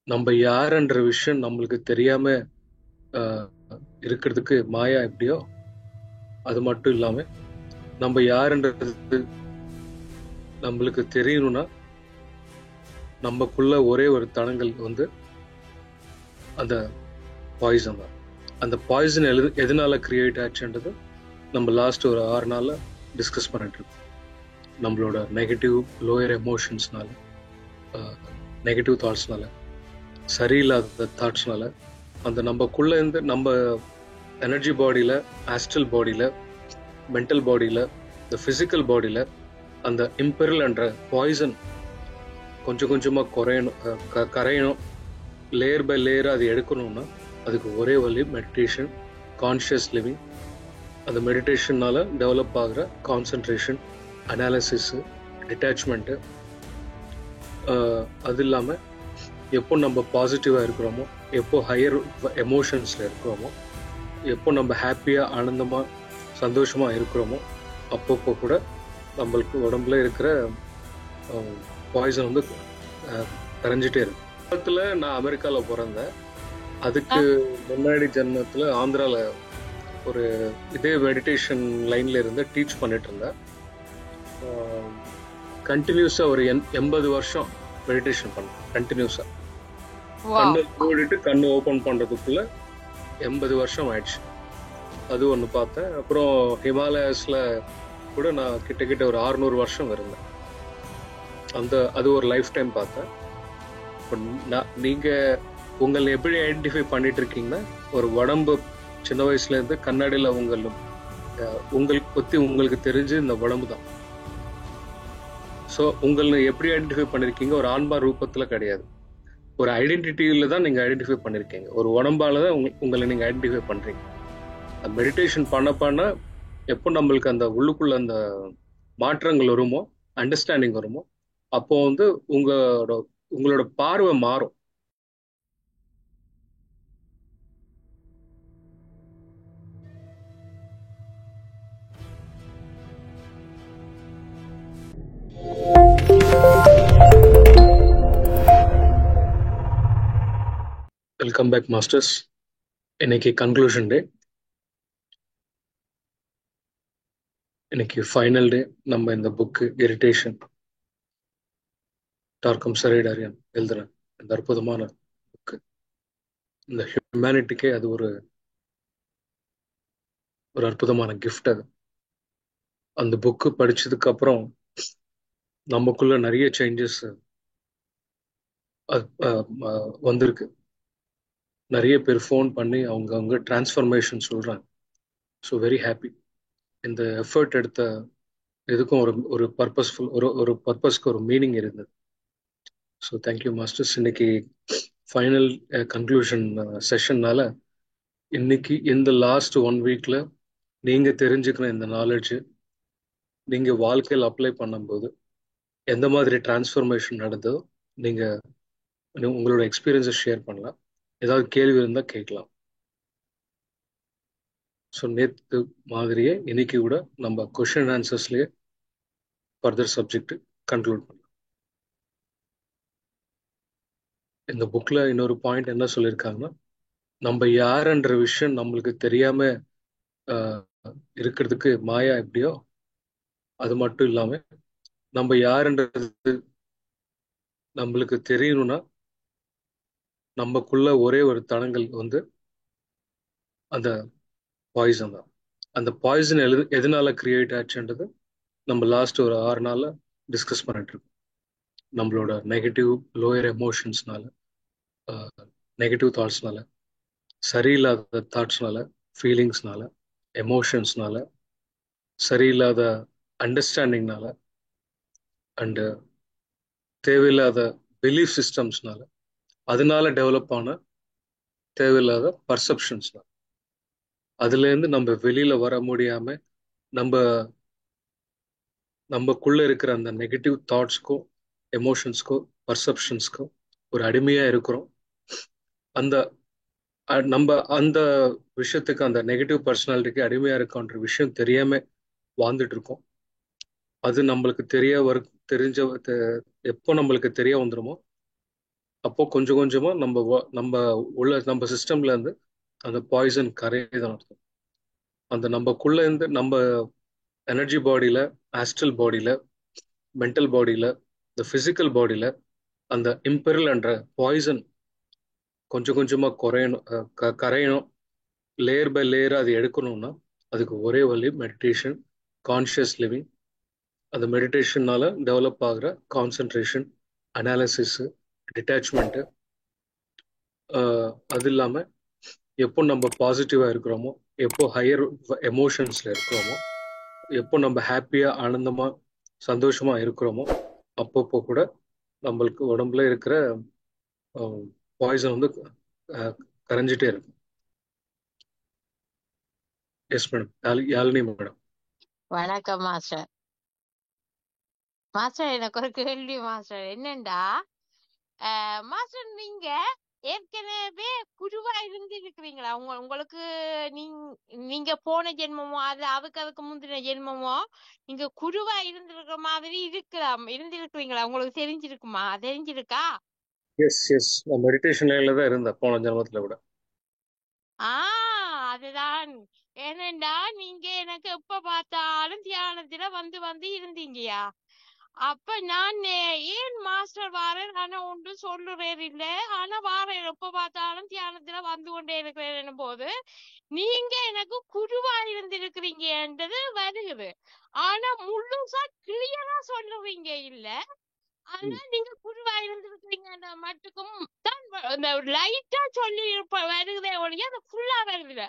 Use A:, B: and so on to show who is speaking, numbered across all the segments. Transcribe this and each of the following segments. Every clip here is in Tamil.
A: நம்ம யாருன்ற விஷயம் நம்மளுக்கு தெரியாம ஆஹ், இருக்கிறதுக்கு மாயா எப்படியோ அது மட்டும் இல்லாம நம்ம யாருன்றது நம்மளுக்கு தெரியணும்னா நமக்குள்ள ஒரே ஒரு தடங்கல் அந்த பாய்சன் தான். அந்த பாய்சன் எதனால கிரியேட் ஆச்சுன்றது நம்ம லாஸ்ட் ஒரு 6 நாள்ல டிஸ்கஸ் பண்ணிட்டு இருக்கோம். நம்மளோட நெகட்டிவ் லோயர் எமோஷன்ஸ்னால, நெகட்டிவ் தாட்ஸ்னால, சரியில்லாத தாட்ஸ்னால அந்த நமக்குள்ள இருந்து நம்ம எனர்ஜி பாடியில, ஆஸ்ட்ரல் பாடியில, மென்டல் பாடியில, இந்த பிசிக்கல் பாடியில அந்த இம்பெரல் என்ற பாய்சன் கொஞ்சம் கொஞ்சமா குறையணும், கரையணும். லேயர் பை லேயர் அது எடுக்கணும்னா அதுக்கு ஒரே வழி மெடிடேஷன், கான்ஷியஸ் லிவிங். அந்த மெடிடேஷன்னால டெவலப் ஆகிற கான்சென்ட்ரேஷன், அனாலிசிஸ், டிட்டாச்மெண்ட்டு. அது இல்லாமல் எப்போ நம்ம பாசிட்டிவாக இருக்கிறோமோ, எப்போ ஹையர் எமோஷன்ஸில் இருக்கிறோமோ, எப்போ நம்ம ஹாப்பியாக ஆனந்தமாக சந்தோஷமாக இருக்கிறோமோ அப்பப்போ கூட நம்மளுக்கு உடம்புல இருக்கிற பாய்சன் கரைஞ்சிட்டே இருக்கு. நான் அமெரிக்காவில் பிறந்தேன். அதுக்கு முன்னாடி ஜென்மத்தில் ஆந்திராவில் ஒரு இதே மெடிடேஷன் லைன்ல இருந்து டீச் பண்ணிட்டு இருந்தேன். கண்டினியூஸா ஒரு 80 வருஷம் மெடிடேஷன் பண்ணேன். கண்டினியூஸா கண்ணு மூடிட்டு கண்ணு ஓபன் பண்றதுக்குள்ள 80 வருஷம் ஆயிடுச்சு. அது ஒன்று பார்த்தேன். அப்புறம் ஹிமாலயாஸ்ல கூட நான் கிட்ட ஒரு 600 வருஷம் இருந்தேன். அது ஒரு லைஃப் டைம் பார்த்தேன். நீங்க உங்களை எப்படி ஐடென்டிஃபை பண்ணிட்டு இருக்கீங்கன்னா, ஒரு உடம்பு சின்ன வயசுல இருந்து கண்ணாடியில உங்களுக்கு பத்தி உங்களுக்கு தெரிஞ்சு இந்த உடம்பு தான். ஸோ உங்களை எப்படி ஐடென்டிஃபை பண்ணிருக்கீங்க? ஒரு ஆன்மா ரூபத்துல கிடையாது, ஒரு ஐடென்டிட்டியில தான் நீங்க ஐடென்டிஃபை பண்ணிருக்கீங்க. ஒரு உடம்பால தான் உங்களை நீங்க ஐடென்டிஃபை பண்றீங்க. மெடிடேஷன் பண்ண எப்போ நம்மளுக்கு அந்த உள்ளுக்குள்ள அந்த மாற்றங்கள் வருமோ, அண்டர்ஸ்டாண்டிங் வருமோ, அப்போ உங்களோட பார்வை மாறும். Welcome back masters. இன்னைக்கு கன்க்ளூஷன் டே, இன்னைக்கு ஃபைனல் டே. நம்ம இந்த புக்கு இரிட்டேஷன், டார்க்கம் சரைடாரியன் எழுதுற இந்த அற்புதமான புக்கு, இந்த ஹியூமனிட்டிக்கே அது ஒரு அற்புதமான கிஃப்ட். அது அந்த புக்கு படிச்சதுக்கு அப்புறம் நமக்குள்ள நிறைய சேஞ்சஸ் வந்திருக்கு. நிறைய பேர் ஃபோன் பண்ணி அவங்க டிரான்ஸ்ஃபர்மேஷன் சொல்றாங்க. So very happy. இந்த எஃபர்ட் எடுத்த எதுக்கும் ஒரு பர்பஸ்ஃபுல் ஒரு பர்பஸ்க்கு ஒரு மீனிங் இருந்தது. So thank you masters. இன்னைக்கு ஃபைனல் கன்க்ளூஷன் செஷன்னால இன்னைக்கு இந்த லாஸ்ட் 1 வீக்ல நீங்க தெரிஞ்சுக்கிற இந்த நாலேஜ் நீங்க வாழ்க்கையில் அப்ளை பண்ணும்போது எந்த மாதிரி டிரான்ஸ்ஃபர்மேஷன் நடந்ததோ நீங்க உங்களோட எக்ஸ்பீரியன்ஸை ஷேர் பண்ணலாம். ஏதாவது கேள்வி இருந்தால் கேட்கலாம். ஸோ நேற்று மாதிரியே இன்னைக்கு கூட நம்ம கொஷின் ஆன்சர்ஸ்லேயே ஃபர்தர் சப்ஜெக்ட் கன்க்ளூட் பண்ணலாம். இந்த புக்ல இன்னொரு பாயிண்ட் என்ன சொல்லியிருக்காங்கன்னா, நம்ம யாருன்ற விஷயம் நம்மளுக்கு தெரியாம ஆஹ், இருக்கிறதுக்கு மாயா எப்படியோ அது மட்டும் இல்லாம நம்ம யாருன்றது நம்மளுக்கு தெரியணும்னா நமக்குள்ள ஒரே ஒரு தடங்கல் அந்த பாய்சன் தான். அந்த பாய்சன் எதனால கிரியேட் ஆச்சுன்றது நம்ம லாஸ்ட் ஒரு 6 நாள்ல டிஸ்கஸ் பண்ணிட்டு இருக்கோம். நம்மளோட நெகட்டிவ் லோயர் எமோஷன்ஸ்னால, நெகட்டிவ் தாட்ஸ்னால, சரியில்லாத தாட்ஸ்னால, ஃபீலிங்ஸ்னால, எமோஷன்ஸ்னால, சரியில்லாத அண்டர்ஸ்டாண்டிங்னால, அண்டு தேவையில்லாத பிலீஃப் சிஸ்டம்ஸ்னால, அதனால டெவலப் ஆன தேவையில்லாத பர்செப்ஷன்ஸ்னால, அதுலேருந்து நம்ம வெளியில வர முடியாம நம்ம நமக்குள்ள இருக்கிற அந்த நெகட்டிவ் தாட்ஸ்க்கோ, எமோஷன்ஸ்க்கோ, பர்செப்ஷன்ஸ்க்கோ ஒரு அடிமையா இருக்கிறோம். அந்த நம்ம அந்த விஷயத்துக்கு, அந்த நெகட்டிவ் பர்சனாலிட்டிக்கு அடிமையா இருக்கோன்ற விஷயம் தெரியாம வாழ்ந்துட்டு இருக்கோம். அது நம்மளுக்கு தெரிஞ்ச எப்போ நம்மளுக்கு தெரிய வந்துருமோ அப்போ கொஞ்சம் கொஞ்சமா நம்ம நம்ம சிஸ்டம்ல இருந்து அந்த பாய்சன் கரையுதுன்னு அர்த்தம். அந்த நம்மக்குள்ள இருந்து நம்ம எனர்ஜி பாடியில, ஆஸ்ட்ரல் பாடியில, மென்டல் பாடியில, இந்த பிசிக்கல் பாடியில அந்த இம்பெரல் என்ற பாய்சன் கொஞ்சம் கொஞ்சமா குறையணும், கரையணும். லேயர் பை லேயர் அது எடுக்கணும்னா அதுக்கு ஒரே வழி மெடிடேஷன், கான்ஷியஸ் லிவிங். அந்த மெடிடேஷன்னால டெவலப் ஆகுற கான்சென்ட்ரேஷன், அனாலிசிஸ், டிட்டாச்மெண்ட். அது இல்லாம எப்போ நம்ம பாசிட்டிவா இருக்கிறோமோ, எப்போ ஹையர் எமோஷன்ஸ்ல இருக்கிறோமோ, எப்போ நம்ம ஹாப்பியா ஆனந்தமா சந்தோஷமா இருக்கிறோமோ, அப்பப்போ கூட நம்மளுக்கு உடம்புல இருக்கிற பாய்சன் வந்து அஹ், கரைஞ்சிட்டே இருக்கும். Yes madam. யாழினி மேடம்.
B: வணக்கம் மாஸ்டர். மாஸ்டர் எனக்கு ஒரு கேள்வி மாஸ்டர். என்னண்டா மாஸ்டர் நீங்க ஏற்கனவே குருவா இருந்திருக்கிறீங்களா? உங்களுக்கு நீங்க போன ஜென்மமோ அதுக்கு முந்தின ஜென்மமோ நீங்க குருவா இருந்திருக்கிற மாதிரி இருந்திருக்கிறீங்களா? உங்களுக்கு தெரிஞ்சிருக்கா?
A: எஸ் எஸ், நான் மெடிடேஷன் லைன்ல தான் இருந்தேன் போன ஜென்மத்துல கூட.
B: அதுதான். ஏனண்டா நீங்க எனக்கு எப்ப பார்த்தாலும் தியானத்துல வந்து வந்து இருந்தீங்கயா. அப்ப நான் ஏன் மாஸ்டர் வாரேன் ஆனா ஒன்றும் சொல்லுறேன் இல்ல. ஆனா வாரேன் எப்ப பார்த்தாலும் தியானத்துல வந்து கொண்டே இருக்கிறேன் போது நீங்க எனக்கு குருவா இருந்திருக்கிறீங்கன்றது வருகுது. ஆனா முழுசா கிளியரா சொல்லுவீங்க இல்ல. ஆனா நீங்க குருவா இருந்திருக்கிறீங்க மட்டுக்கும் தான் இந்த லைட்டா சொல்லி வருகுதே ஒழிய அது ஃபுல்லா வருதுல.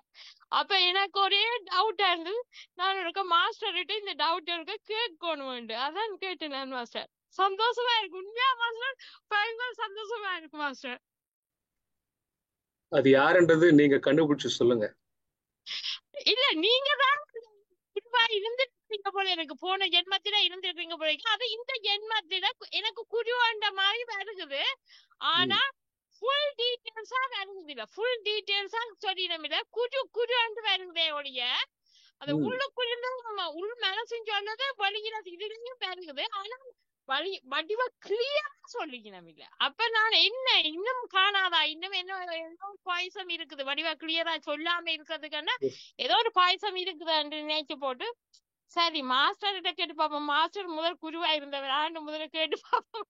B: அப்ப எனக்கு ஒரே டவுட்டா இருந்தது. நான் இருக்க மாஸ்டர் கிட்ட இந்த டவுட் இருக்க கேட்கணும். அதான் கேட்டேன் நான் மாஸ்டர். சந்தோஷமா இருக்கு உண்மையா மாஸ்டர். பயங்கர சந்தோஷமா இருக்கு மாஸ்டர்.
A: அது யாருன்றது நீங்க கண்டுபிடிச்சு சொல்லுங்க.
B: இல்ல நீங்க தான் குருவா இருந்துருக்கீங்க போல. எனக்கு போன ஜென்மத்தில இருந்திருக்கீங்க போல. அது இந்த ஜென்மத்தில எனக்கு குருவாண்ட மாதிரி வருகுது. ஆனா ஃபுல் டீடைல்ஸா வருகுது இல்ல. ஃபுல் டீடைல்ஸா சொல்லிடம் இல்ல. குரு வருகுதே ஒழிய அது உள்ளுக்குள்ள உள் மனசுன்னு சொன்னது வெளியில இதுலயும் வருகுது. ஆனா வடிவா கிளியரா சொல்லிக்கணும் இல்ல. அப்ப நான் என்ன இன்னும் காணாதா? இன்னும் என்ன பாயசம் இருக்குது வடிவா கிளியரா சொல்லாம இருக்கிறதுக்குன்னா ஏதோ ஒரு பாயசம் இருக்குதுன்னு நினைச்சு போட்டு சரி மாஸ்டர் கிட்ட கேட்டு பாப்போம். மாஸ்டர் முதல் குருவா இருந்தவர் ஆண்டு முதல்ல கேட்டு பாப்போம்.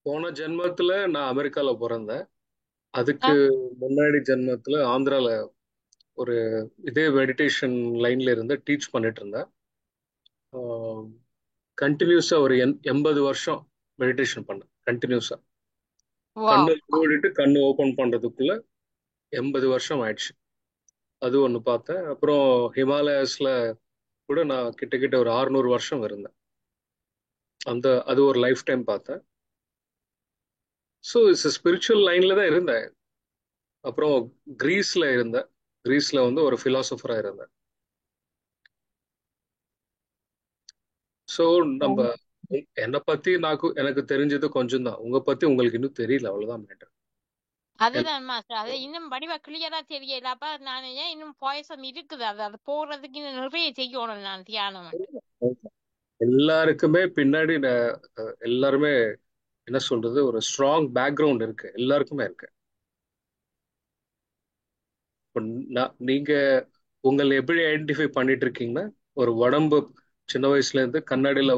A: போன ஜென்மத்துல நான் அமெரிக்கால பிறந்தேன். அதுக்கு முன்னாடி ஜென்மத்துல ஆந்திரால ஒரு இதே மெடிடேஷன் லைன்ல இருந்து டீச் பண்ணிட்டு இருந்தேன். கண்டினியூஸா ஒரு 80 வருஷம் மெடிடேஷன் பண்ணேன் கண்டினியூஸா. கண்ணு மூடிட்டு கண்ணு ஓபன் பண்றதுக்குள்ள 80 வருஷம் ஆயிடுச்சு. அது ஒண்ணு பார்த்தேன். அப்புறம் ஹிமாலயாஸ்ல கூட நான் கிட்ட ஒரு 600 வருஷம் இருந்தேன். அது ஒரு லைஃப் டைம் பார்த்தேன். ஸோ இட்ஸ் ஸ்பிரிச்சுவல் லைன்ல தான் இருந்தேன். அப்புறம் கிரீஸ்ல இருந்தேன். கிரீஸ்ல வந்து ஒரு பிலாசபரா இருந்தேன். ஸோ நம்ம என்னை பத்தி எனக்கு தெரிஞ்சது கொஞ்சம் தான். உங்க பத்தி உங்களுக்கு இன்னும் தெரியல, அவ்வளவுதான் மேட்டர்.
B: அதுதான் மாஸ்டர். அது இன்னும் வடிவா கிளியரா தெரியல. அப்ப நான் ஏன் இன்னும் பாயசம் இருக்குது. அது போறதுக்கு இன்னும் நிறைய செய்யணும் நான் தியானம்.
A: எல்லாருக்குமே பின்னாடி எல்லாருமே என்ன சொல்றது, ஒரு ஸ்ட்ராங் பேக்ரவுண்ட் இருக்கு, எல்லாருக்குமே இருக்கு. நீங்க உங்களை எப்படி ஐடென்டிஃபை பண்ணிட்டு இருக்கீங்கன்னா, ஒரு உடம்பு சின்ன வயசுல இருந்து கண்ணாடியில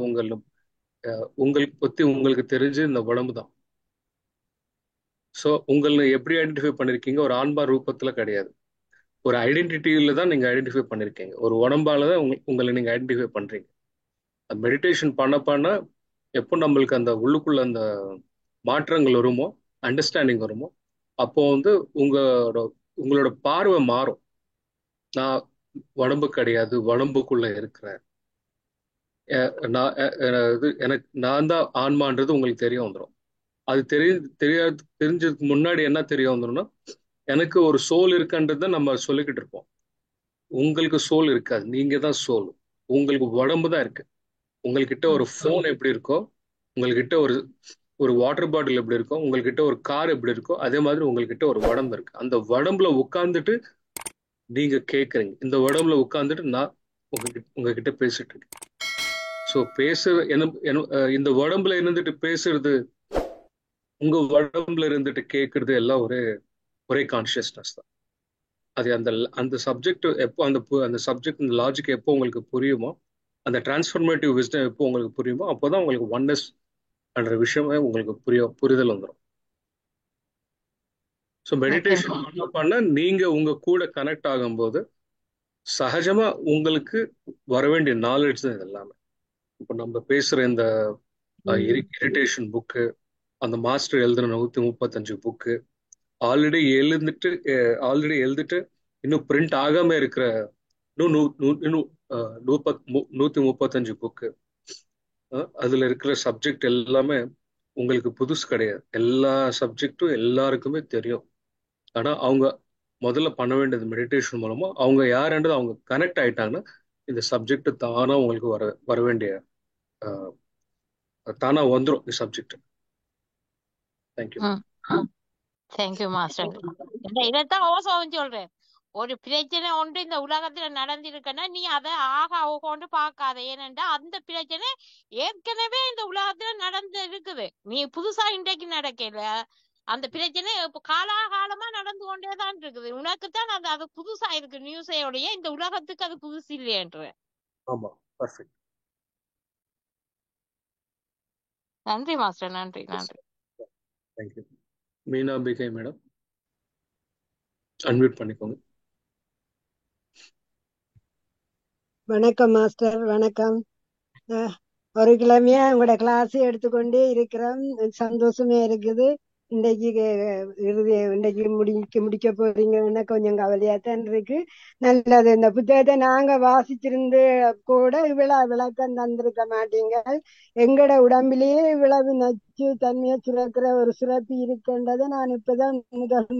A: உங்களுக்கு பத்தி உங்களுக்கு தெரிஞ்சு இந்த உடம்பு தான். ஸோ உங்களை எப்படி ஐடென்டிஃபை பண்ணிருக்கீங்க? ஒரு ஆன்மா ரூபத்துல கிடையாது, ஒரு ஐடென்டிட்டியில தான் நீங்க ஐடென்டிஃபை பண்ணிருக்கீங்க. ஒரு உடம்பால தான் உங்களை நீங்க ஐடென்டிஃபை பண்றீங்க. மெடிடேஷன் பண்ண பண்ண எப்போ நம்மளுக்கு அந்த உள்ளுக்குள்ள அந்த மாற்றங்கள் வருமோ, அண்டர்ஸ்டாண்டிங் வருமோ, அப்போ வந்து உங்களோட உங்களோட பார்வை மாறும். நான் உடம்பு கிடையாது, உடம்புக்குள்ள இருக்கிறேன். எனக்கு நான் தான் ஆன்மான்றது உங்களுக்கு தெரிய வந்துடும். அது தெரிஞ்சதுக்கு முன்னாடி என்ன தெரிய வந்துடும்னா, எனக்கு ஒரு சோல் இருக்குன்றத நம்ம சொல்லிக்கிட்டு இருப்போம். உங்களுக்கு சோல் இருக்காது, நீங்க தான் சோல். உங்களுக்கு உடம்பு தான் இருக்கு. உங்கள்கிட்ட ஒரு போன் எப்படி இருக்கோ, உங்கள்கிட்ட ஒரு ஒரு வாட்டர் பாட்டில் எப்படி இருக்கோ, உங்கள்கிட்ட ஒரு கார் எப்படி இருக்கோ, அதே மாதிரி உங்கள்கிட்ட ஒரு உடம்பு இருக்கு. அந்த உடம்புல உட்கார்ந்துட்டு நீங்க கேட்குறீங்க. இந்த உடம்புல உட்கார்ந்துட்டு நான் உங்ககிட்ட பேசிட்டு இருக்கேன். ஸோ இந்த உடம்புல இருந்துட்டு பேசுறது உங்க உடம்புல இருந்துட்டு கேட்கறது எல்லாம் ஒரே கான்சியஸ்னஸ் தான். அது அந்த அந்த சப்ஜெக்ட் எப்போ அந்த சப்ஜெக்ட் இந்த லாஜிக் எப்போ உங்களுக்கு புரியுமோ, அந்த டிரான்ஸ்ஃபர்மேட்டிவ் விஸ்டம் எப்போ உங்களுக்கு புரியுமோ, அப்போதான் உங்களுக்கு ஒன்னஸ் என்ற விஷயமே உங்களுக்கு புரிதல் வந்துடும். So
B: okay.
A: மெடிடேஷன் பண்ண பண்ண நீங்க உங்க கூட கனெக்ட் ஆகும்போது சகஜமா உங்களுக்கு வர வேண்டிய நாலேஜ் தான் இது எல்லாமே. இப்போ நம்ம பேசுற இந்த இரிட்டேஷன் புக்கு, அந்த மாஸ்டர் எழுதுன 135 புக்கு, ஆல்ரெடி ஆல்ரெடி எழுதிட்டு இன்னும் பிரிண்ட் ஆகாம இருக்கிற இன்னும் 135 புக்கு, அதுல இருக்கிற சப்ஜெக்ட் எல்லாமே உங்களுக்கு புதுசு கிடையாது. எல்லா சப்ஜெக்டும் எல்லாருக்குமே தெரியும். ஆனா அவங்க முதல்ல பண்ண வேண்டியது மெடிடேஷன் மூலமா அவங்க யாருன்றது அவங்க கனெக்ட் ஆயிட்டாங்கன்னா இந்த சப்ஜெக்ட் தானா உங்களுக்கு வர வர வேண்டிய அஹ், தானா வந்துடும் இந்த சப்ஜெக்ட். தேங்க்யூ.
B: ம். Thank you master. இதைத்தான் ஓசோவும் சொல்றேன். ஒரு பிரச்சனை ஒன்று இந்த உலகத்துல நடந்திருக்குன்னா நீ அதை ஆகா கொண்டு பார்க்காத. ஏனென்றா அந்த பிரச்சனை ஏற்கனவே இந்த உலகத்துல நடந்து இருக்குது. நீ புதுசா இன்றைக்கு நடக்கல. அந்த பிரச்சனை இப்ப காலாகாலமா நடந்து கொண்டேதான் இருக்குது. உனக்குத்தான் அது புதுசா இருக்கு. நியூஸையோடைய இந்த உலகத்துக்கு அது புதுசு இல்லையன்று.
A: ஆமா, பர்ஃபெக்ட்.
B: நன்றி மாஸ்டர். நன்றி நன்றி.
A: தேங்க்யூ. மீனா பிகை மேடம், அன்மியூட் பண்ணிக்கோங்க.
C: வணக்கம் மாஸ்டர், வணக்கம். ஒரு கிழமையா உங்களோட கிளாஸ் எடுத்துக்கொண்டே இருக்கிறோம். சந்தோஷமே இருக்குது. இன்றைக்கு இன்றைக்கு முடிக்க போறீங்கன்னா கொஞ்சம் கவலையாத்தான் இருக்கு. நல்லது. இந்த புத்தகத்தை நாங்க வாசிச்சிருந்து கூட இவ்வளவு விளக்கம் தந்திருக்க மாட்டீங்க. எங்கட உடம்பிலேயே இவ்வளவு நச்சு தன்மையை சுரக்கிற ஒரு சுரப்பி இருக்கின்றதை நான் இப்பதான்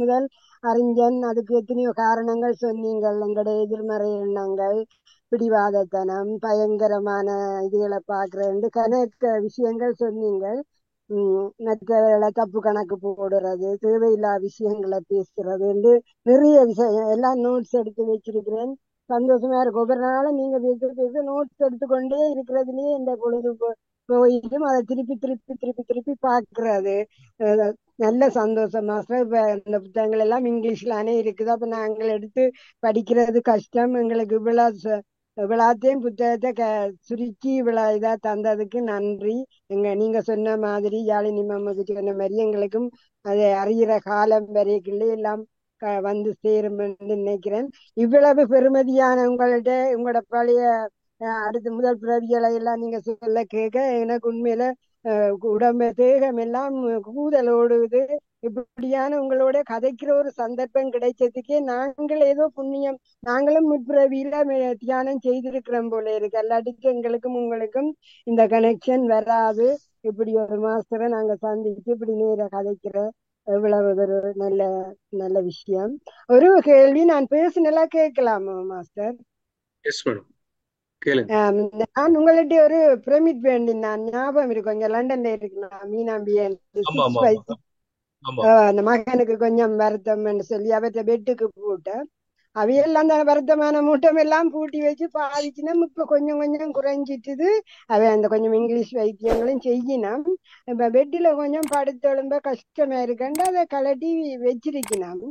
C: முதல் அறிஞன். அதுக்கு எத்தனையோ காரணங்கள் சொன்னீங்கள். எங்கட எதிர்மறை எண்ணங்கள், பிடிவாதத்தனம், பயங்கரமான இதுகளை பார்க்கறது, கணக்க விஷயங்கள் சொன்னீங்க. மற்றவர்களை தப்பு கணக்கு போடுறது, தேவையில்லா விஷயங்களை பேசுறது என்று நிறைய விஷயம் எல்லாம் நோட்ஸ் எடுத்து வச்சிருக்கிறேன். சந்தோஷமா இருக்கு. ஒவ்வொரு நாளும் நீங்க பேச நோட்ஸ் எடுத்துக்கொண்டே இருக்கிறதுலயே இந்த பொழுது போயிட்டும் அதை திருப்பி திருப்பி திருப்பி திருப்பி பார்க்கறது நல்ல சந்தோஷம் மாஸ்டர். இப்ப இந்த புத்தகங்கள் எல்லாம் இங்கிலீஷ்லானே இருக்குது. அப்ப நாங்கள் எடுத்து படிக்கிறது கஷ்டம். எங்களுக்கு இவ்வளோத்தையும் புத்தகத்தை சுருக்கி இவ்வளவு இதா தந்ததுக்கு நன்றி. நீங்க சொன்ன மாதிரி யாழினி மாமாக்கு சொன்ன மாதிரி எங்களுக்கும் அதை அறிகிற காலம் வரைக்குள்ளே எல்லாம் வந்து சேரும் என்று நினைக்கிறேன். இவ்வளவு பெருமதியான உங்களோட பழைய அடுத்த முதல் பிரதிகளை எல்லாம் நீங்க சொல்ல கேட்க எனக்கு உண்மையில உடம்பு தேகம் எல்லாம் கூதல் ஓடுது. இப்படியான உங்களோட கதைக்கிற ஒரு சந்தர்ப்பம் கிடைச்சதுக்கே நாங்கள் ஏதோ புண்ணியம், நாங்களும் முற்பிறவியில தியானம் செய்திருக்கிறோம் போல இருக்கு. அல்லாட்டிக்கு எங்களுக்கும் உங்களுக்கும் இந்த கனெக்ஷன் வராது. இப்படி ஒரு மாஸ்டரை நாங்க சந்திச்சு இப்படி நேர கதைக்கிற எவ்வளவு ஒரு நல்ல நல்ல விஷயம். ஒரு கேள்வி நான் பேசினலா கேட்கலாமா மாஸ்டர்?
A: எஸ் மேடம், கேளுங்க.
C: நான் உங்கள்ட்ட ஒரு பிரமிட் வேண்டினான். ஞாபகம் இருக்கும், இங்க லண்டன்ல இருக்கு. மீனாம்பி
A: ஆமா ஆமா ஆமா ஆமா.
C: அந்த மகனுக்கு கொஞ்சம் வருத்தம்னு சொல்லி அவற்றை பெட்டுக்கு போட்டேன். அவையெல்லாம் அந்த வருத்தமான மூட்டம் எல்லாம் பூட்டி வச்சு பாதிச்சுனா இப்ப கொஞ்சம் கொஞ்சம் குறைஞ்சிட்டுது. அந்த கொஞ்சம் இங்கிலீஷ் வைத்தியங்களும் செய்யினாம். இப்ப பெட்டில கொஞ்சம் படுத்தெழும்ப கஷ்டமா இருக்கண்டு அதை கலட்டி வச்சிருக்கினாம்.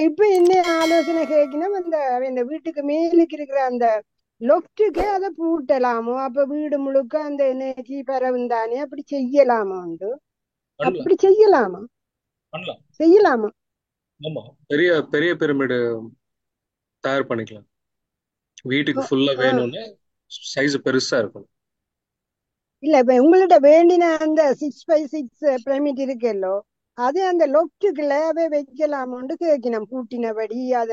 C: இப்ப என்ன ஆலோசனை கேட்கினோம், இந்த வீட்டுக்கு மேலுக்கு இருக்கிற அந்த லொஃப்டுக்கு அதை பூட்டலாமோ? அப்ப வீடு முழுக்க அந்த எனர்ஜி பரவுந்தானே, அப்படி செய்யலாமா? அப்படி செய்யலாமா? செய்யலாமா?
A: ஆமா, பெரிய பெரிய பிரமிடு தயார் பண்ணிக்கலாம். வீட்டுக்கு ஃபுல்லா வேணும்னு சைஸ் பெருசா இருக்கணும்.
C: இல்ல இப்ப உங்கள்ட்ட வேண்டின அந்த 6x6 பிரமிட் இருக்கல்லோ, அது அந்த லொஃப்டுக்குள்ளவே வைக்கலாமோன்னு கேட்கணும். பூட்டினபடி அத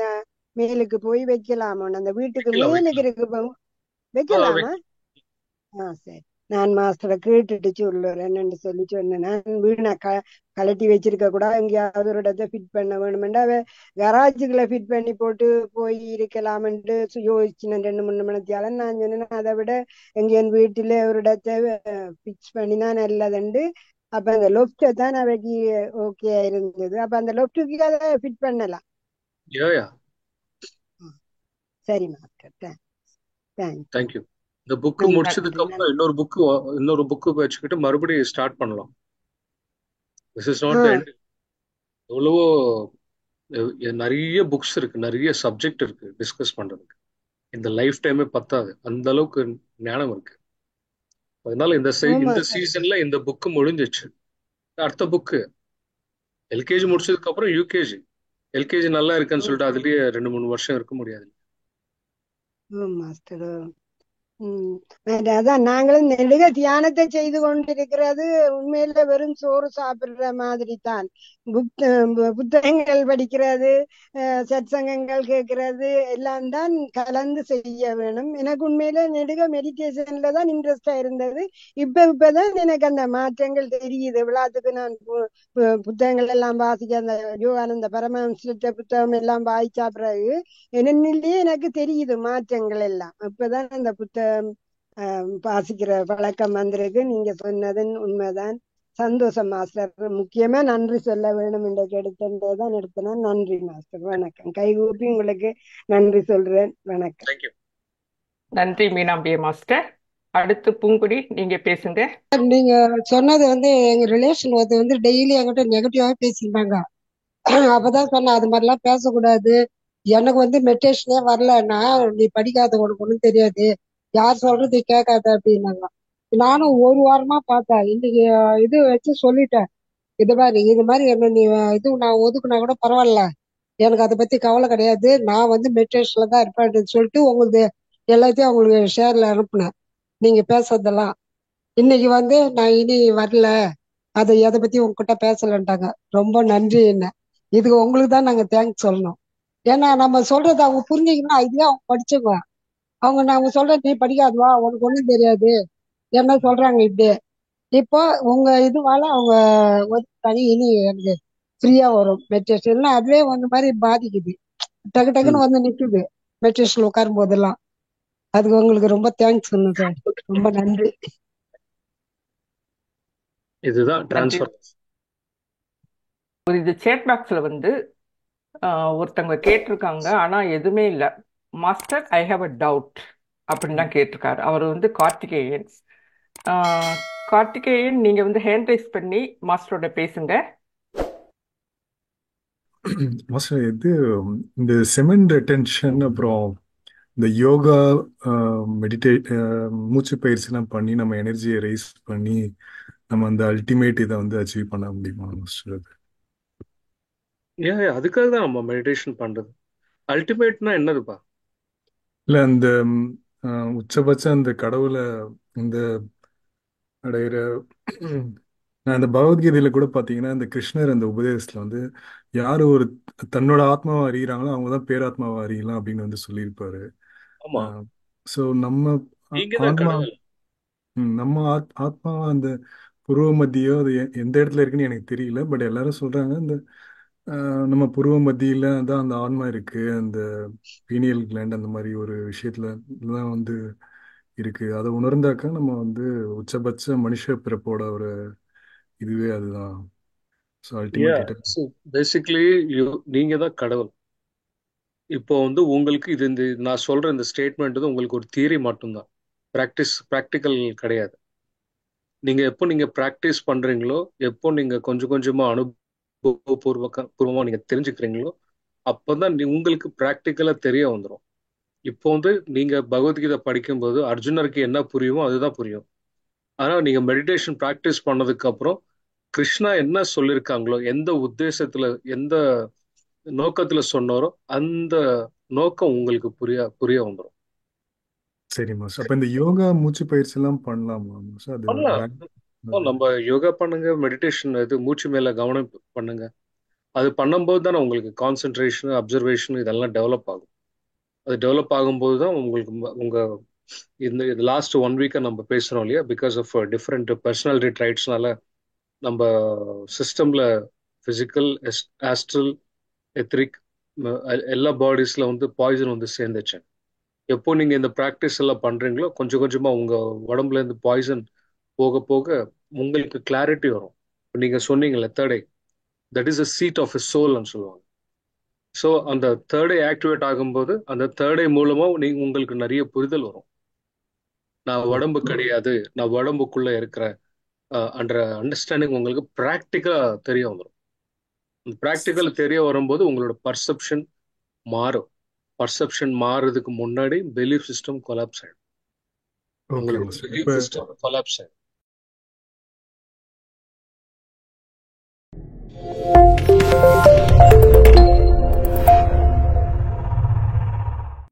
C: மேலுக்கு போய் வைக்கலாமோன்னு, அந்த வீட்டுக்கு மேலுக்கு இருக்கு வைக்கலாமா? சரி, நான் மாஸ்டரை கேட்டுட்டு சொல்லுறேன்னு சொல்லி சொன்னேன். நான் வீணா கலட்டி வச்சிருக்க கூட எங்கேயாவது ஒரு இடத்த ஃபிட் பண்ண வேணுமெண்டா கராஜுக்குள்ள ஃபிட் பண்ணி போட்டு போய் இருக்கலாம்னு யோசிச்சுனேன் 2-3 மணித்தியால. நான் சொன்னேன் அதை விட என் வீட்டுல ஒரு இடத்த ஃபிக்ஸ் பண்ணினா நல்லதுண்டு. அப்ப அந்த லொஃப்டை தான் அவைக்கு ஓகே இருந்தது. அப்ப அந்த லொஃப்டுக்கு அதை ஃபிட் பண்ணலாம். சரி மாஸ்டர்,
A: தேங்க்யூ. இந்த புக்கு முடிச்சதுக்கு அப்புறம் இன்னொரு புக்கு வச்சுக்கிட்டு மறுபடியும் ஸ்டார்ட் பண்ணலாம். This is
C: uh
A: not the end. எவ்வளவோ நிறைய புக்ஸ் இருக்கு, நிறைய சப்ஜெக்ட் இருக்கு டிஸ்கஸ் பண்றதுக்கு. இந்த லைஃப் டைமே பத்தாது, அந்த அளவுக்கு ஞானம் இருக்கு. அதனால
C: ஆமா
A: இந்த
C: சார்.
A: சீசன்ல இந்த புக்கு முடிஞ்சிச்சு. அடுத்த புக்கு எல்கேஜி முடிச்சதுக்கு அப்புறம் யூகேஜி. எல்கேஜி நல்லா இருக்குன்னு சொல்லிட்டு அதுலயே 2-3 வருஷம் இருக்க முடியாது.
C: மாஸ்டர். அதான் நாங்களும் நெடுக தியானத்தை செய்து கொண்டிருக்கிறது உண்மையில வெறும் சோறு சாப்பிடுற மாதிரி தான். புத்தகங்கள் படிக்கிறது, சத்சங்கங்கள் கேட்கிறது எல்லாம் தான் கலந்து செய்ய வேணும். எனக்கு உண்மையில நெடுக மெடிடேஷன்ல தான் இன்ட்ரெஸ்டா இருந்தது. இப்பதான் எனக்கு அந்த மாற்றங்கள் தெரியுது. விழாத்துக்கு நான் புத்தகங்கள் எல்லாம் வாசிக்க, அந்த யோகானந்த பரமஹம்ச புத்தகம் எல்லாம் வாய்ச்சா பிறகு என்னிலேயே எனக்கு தெரியுது மாற்றங்கள் எல்லாம். இப்பதான் அந்த புத்தகம் வாசிக்கிற பழக்கம் வந்திருக்கு. நீங்க சொன்னதன் உண்மைதான். சந்தோஷம் மாஸ்டர். முக்கியமா நன்றி சொல்ல வேணும் இன்றைக்கு எடுத்ததான் எடுத்தேன். நன்றி மாஸ்டர். வணக்கம். கைகூப்பி உங்களுக்கு நன்றி சொல்றேன். வணக்கம்.
A: தேங்க்யூ.
D: நன்றி மீனாம்பிய மாஸ்டர். அடுத்து பூங்குடி, நீங்க பேசுங்க.
E: நீங்க சொன்னது எங்க ரிலேஷன் டெய்லி என்கிட்ட நெகட்டிவாவே பேசியிருந்தாங்க. அப்பதான் சொன்னேன் அது மாதிரிலாம் பேசக்கூடாது. எனக்கு மெடிடேஷனே வரலன்னா நீ படிக்காத, உனக்கு ஒண்ணும் தெரியாது, யார் சொல்றது கேட்காத அப்படின்னாங்க. நானும் ஒரு வாரமா பார்த்தேன். இன்னைக்கு இது வச்சு சொல்லிட்டேன். இது மாதிரி என்ன நீ நான் ஒதுக்குனா கூட பரவாயில்ல, எனக்கு அதை பத்தி கவலை கிடையாது, நான் மெடிடேஷன்ல தான் இருப்பேன் சொல்லிட்டு உங்களுக்கு எல்லாத்தையும் அவங்களுக்கு ஷேர்ல அனுப்புனேன். நீங்க பேசுறதெல்லாம் இன்னைக்கு நான் இனி வரல, அதை எதை பத்தி உங்ககிட்ட பேசலன்ட்டாங்க. ரொம்ப நன்றி. என்ன இதுக்கு உங்களுக்கு தான் நாங்க தேங்க்ஸ் சொல்லணும். ஏன்னா நம்ம சொல்றது அவங்க புரிஞ்சுக்கணும். இதுவே அவங்க படிச்சவங்க, அவங்க சொல்ற நீ படிக்காதுவா, உனக்கு ஒண்ணும் தெரியாது என்ன சொல்றாங்க இப்படி. இப்போ உங்க இதுவால அவங்க தனி இனி எனக்கு ஃப்ரீயா வரும் மெடிடேஷன். அதுவே மாதிரி பாதிக்குது, டக்கு டக்குன்னு நிக்குது மெடிடேஷன் உட்காரும் போதெல்லாம். அதுக்கு உங்களுக்கு ரொம்ப தேங்க்ஸ் சொன்னேன் சார். ரொம்ப நன்றி.
A: இதுதான்
D: நன்றி.
A: டிரான்ஸ்ஃபர்.
D: இது சேட் பாக்ஸ்ல ஒருத்தவங்க கேட்டிருக்காங்க, ஆனா எதுவுமே இல்லை. Master, I have a doubt அப்படின்னு தான் கேட்டிருக்காரு. அவர் கார்த்திகேயன். கார்த்திகேயன், நீங்க ஹேண்ட் ரைஸ் பண்ணி மாஸ்டரோட பேசுங்க.
F: மாஸ்டர், இந்த செமன் ரெட்டென்ஷன், அப்புறம் இந்த யோகா, மூச்சு பயிற்சிலாம் பண்ணி நம்ம எனர்ஜியை ரைஸ் பண்ணி நம்ம அந்த அல்டிமேட் இதை அச்சீவ் பண்ண முடியுமா மாஸ்டர்?
A: ஏன் அதுக்காக தான் நம்ம மெடிடேஷன் பண்றது. அல்டிமேட்னா என்னதுப்பா?
F: இல்லை, அந்த உச்சபட்ச அந்த கடவுளை இந்த அடையிற நான் அந்த பகவத்கீதையில கூட பார்த்தீங்கன்னா, இந்த கிருஷ்ணர் அந்த உபதேசத்துல யாரு ஒரு தன்னோட ஆத்மாவை அறிகிறாங்களோ அவங்க தான் பேராத்மாவை அறியலாம் அப்படின்னு சொல்லியிருப்பாரு.
A: ஆமா,
F: ஸோ நம்ம
A: நீங்க தான்
F: ஆத்மா
A: கடவுள்.
F: நம்ம ஆத்மாவை அந்த புருவ மத்தியோ அது எந்த இடத்துல இருக்குன்னு எனக்கு தெரியல. பட் எல்லாரும் சொல்றாங்க இந்த நம்ம புருவ மத்தியில தான் அந்த ஆன்மா இருக்கு, அந்த பீனியல் கிளாண்ட் அந்த மாதிரி ஒரு விஷயத்துல தான் இருக்கு. அதை உணர்ந்தாக்கா நம்ம உச்சபட்ச மனுஷ பிறப்போட ஒரு இதுவே அதுதான். So ultimate.
A: பேசிக்கலி நீங்க தான் கடவுள். இப்போ உங்களுக்கு இந்த நான் சொல்ற இந்த ஸ்டேட்மெண்ட் உங்களுக்கு ஒரு தியரி மட்டும்தான், ப்ராக்டிக்கல் கிடையாது. நீங்க ப்ராக்டிஸ் பண்றீங்களோ, எப்போ நீங்க கொஞ்சம் கொஞ்சமா பூர்வமா நீங்க தெரிஞ்சுக்கிறீங்களோ, அப்பதான் உங்களுக்கு ப்ராக்டிக்கலா தெரிய வந்துடும். இப்போ நீங்க பகவத்கீதை படிக்கும்போது அர்ஜுனருக்கு என்ன புரியுமோ அதுதான் புரியும். ஆனா நீங்க மெடிடேஷன் ப்ராக்டிஸ் பண்ணதுக்கு அப்புறம் கிருஷ்ணா என்ன சொல்லியிருக்காங்களோ, எந்த உத்தேசத்துல எந்த நோக்கத்துல சொன்னாரோ அந்த நோக்கம் உங்களுக்கு புரிய வந்துடும்.
F: சரி மாஸ்டர், அப்ப இந்த யோகா மூச்சு பயிற்சி எல்லாம் பண்ணலாமா மாஸ்டர்? அது
A: பண்ணலாம். நம்ம யோகா பண்ணுங்க, மெடிடேஷன் மூச்சு மேல கவனம் பண்ணுங்க. அது பண்ணும்போது தானே உங்களுக்கு கான்சென்ட்ரேஷன், அப்சர்வேஷன் இதெல்லாம் டெவலப் ஆகும். அது டெவலப் ஆகும்போது தான் உங்களுக்கு உங்க இந்த லாஸ்ட் 1 வீக்கா நம்ம பேசுறோம் இல்லையா, பிகாஸ் ஆஃப் டிஃப்ரெண்ட் பர்சனாலிட்டி ட்ரைட்ஸ்னால நம்ம சிஸ்டம்ல பிசிக்கல், ஆஸ்ட்ரல், எத்ரிக் எல்லா பாடிஸ்ல பாய்சன் சேர்ந்துச்சு. எப்போ நீங்க இந்த ப்ராக்டிஸ் எல்லாம் பண்றீங்களோ கொஞ்சம் கொஞ்சமா உங்க உடம்புல இருந்து பாய்சன் போக போக உங்களுக்கு கிளாரிட்டி வரும். நீங்க சொன்னீங்கல்ல third eye, that is a seat of a சோல்னு சொல்லுவாங்க. ஸோ அந்த தேர்ட் ஐ ஆக்டிவேட் ஆகும்போது அந்த தேர்ட் ஐ மூலமா உங்களுக்கு நிறைய புரிதல் வரும். நான் உடம்பு கிடையாது, நான் உடம்புக்குள்ள இருக்கிறேன், அன்ற அண்டர்ஸ்டாண்டிங் உங்களுக்கு ப்ராக்டிக்கலா தெரிய வந்துடும். அந்த ப்ராக்டிக்கல் தெரிய வரும்போது உங்களோட பர்செப்ஷன் மாறும். பர்செப்ஷன் மாறுறதுக்கு முன்னாடி பிலீஃப் சிஸ்டம் கொலாப்ஸ் ஆயிடும்.
F: ஓகே
A: உங்களோட
F: மாஸ்டர்.
A: பிலீஃப்
F: இப்போ
A: சிஸ்டம் கொலாப்ஸ் ஆயிடும்.